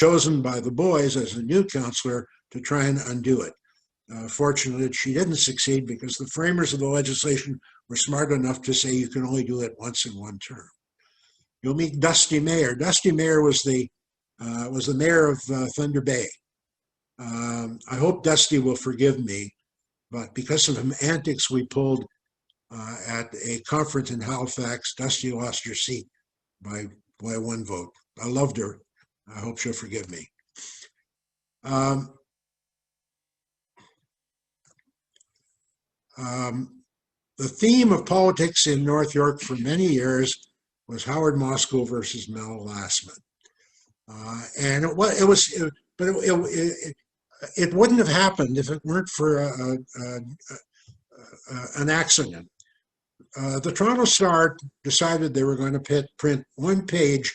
chosen by the boys as a new councillor to try and undo it. Fortunately, she didn't succeed because the framers of the legislation were smart enough to say you can only do it once in one term. You'll meet Dusty Mayer. Dusty Mayer was the mayor of Thunder Bay. I hope Dusty will forgive me, but because of some antics we pulled at a conference in Halifax, Dusty lost her seat by one vote. I loved her. I hope she'll forgive me. The theme of politics in North York for many years was Howard Moscoe versus Mel Lastman. And it wouldn't have happened if it weren't for an accident. The Toronto Star decided they were going to print one page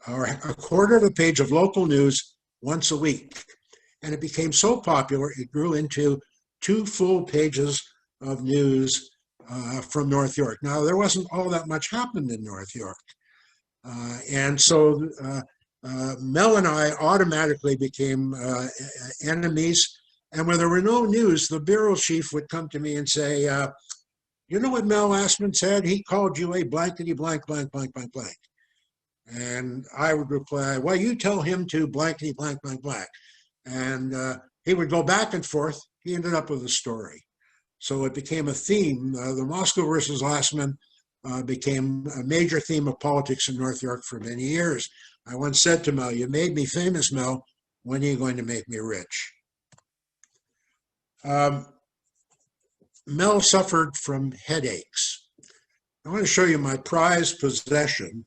or a quarter of a page of local news once a week. And it became so popular, it grew into 2 full pages of news from North York. Now, there wasn't all that much happened in North York. And so Mel and I automatically became enemies. And when there were no news, the bureau chief would come to me and say, you know what Mel Lastman said? He called you a blankety blank, blank, blank, blank, blank. And I would reply, well, you tell him to blankety blank, blank, blank. And he would go back and forth. He ended up with a story. So it became a theme. The Moscow versus Lastman became a major theme of politics in North York for many years. I once said to Mel, you made me famous, Mel. When are you going to make me rich? Mel suffered from headaches. I want to show you my prized possession.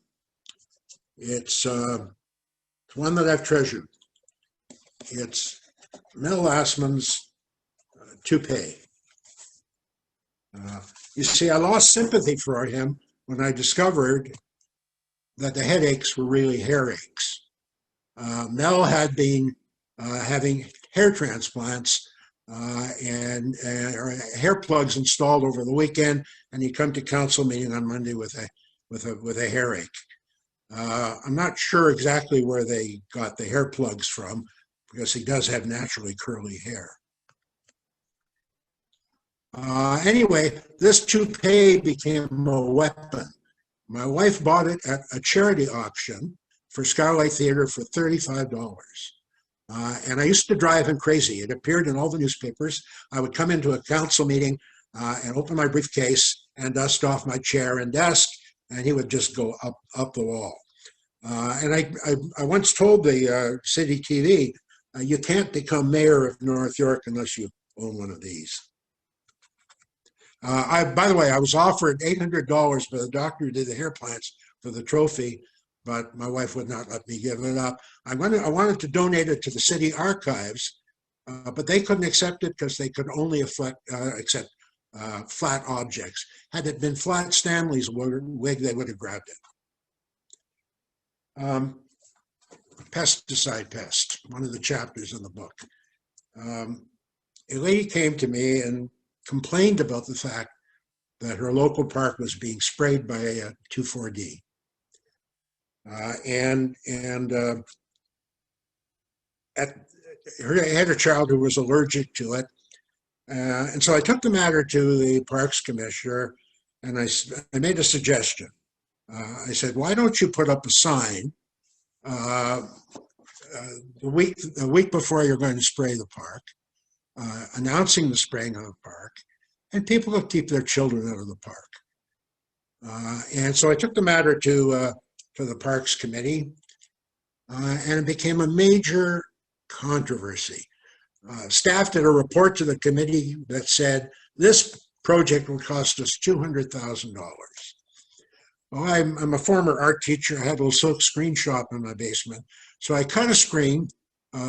It's one that I've treasured. It's Mel Lastman's toupee. You see, I lost sympathy for him when I discovered that the headaches were really hair aches. Mel had been having hair transplants and hair plugs installed over the weekend, and he'd come to council meeting on Monday with a hair ache. I'm not sure exactly where they got the hair plugs from, because he does have naturally curly hair. Anyway, this toupee became a weapon. My wife bought it at a charity auction for Skylight Theatre for $35. And I used to drive him crazy. It appeared in all the newspapers. I would come into a council meeting and open my briefcase and dust off my chair and desk, and he would just go up the wall. And I once told the city TV, you can't become mayor of North York unless you own one of these. By the way, I was offered $800 by the doctor who did the hair plants for the trophy, but my wife would not let me give it up. I wanted to donate it to the city archives, but they couldn't accept it because they could only accept flat objects. Had it been flat Stanley's wig, they would have grabbed it. Pesticide pest, one of the chapters in the book. A lady came to me and complained about the fact that her local park was being sprayed by a 2,4-D. Had a child who was allergic to it. And so I took the matter to the Parks Commissioner, and I made a suggestion. I said, why don't you put up a sign the week before you're going to spray the park, announcing the spraying of the park, and people will keep their children out of the park. And so I took the matter to the Parks Committee, and it became a major controversy. Staff did a report to the committee that said this project would cost us $200,000. Well, I'm a former art teacher. I had a little silk screen shop in my basement. So I cut a screen,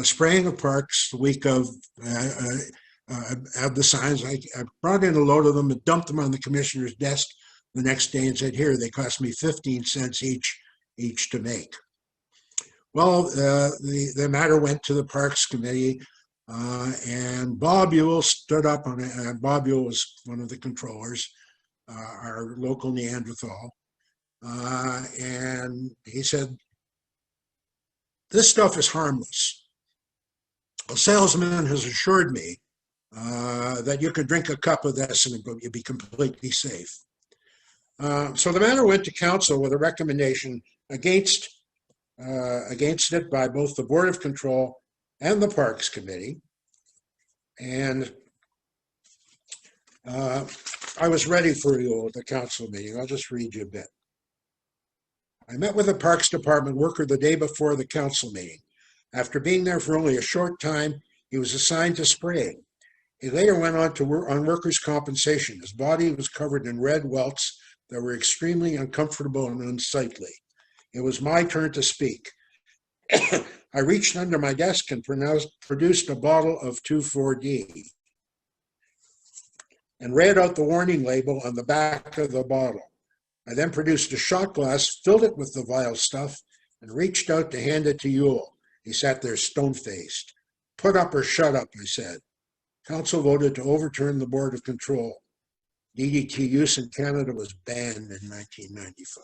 spraying the parks the week of the signs. I brought in a load of them and dumped them on the commissioner's desk the next day and said, here, they cost me 15 cents each to make. Well, the matter went to the Parks Committee, and Bob Ewell stood up on it. Bob Ewell was one of the controllers, our local Neanderthal. And he said, This stuff is harmless. A salesman has assured me that you could drink a cup of this and you'd be completely safe. So the matter went to council with a recommendation against it by both the Board of Control and the Parks Committee. And I was ready for you at the council meeting. I'll just read you a bit. I met with the Parks Department worker the day before the council meeting. After being there for only a short time, he was assigned to spraying. He later went on to work on workers' compensation. His body was covered in red welts that were extremely uncomfortable and unsightly. It was my turn to speak. I reached under my desk and produced a bottle of 2,4-D and read out the warning label on the back of the bottle. I then produced a shot glass, filled it with the vile stuff, and reached out to hand it to Yule. He sat there stone-faced. Put up or shut up, I said. Council voted to overturn the Board of Control. DDT use in Canada was banned in 1995.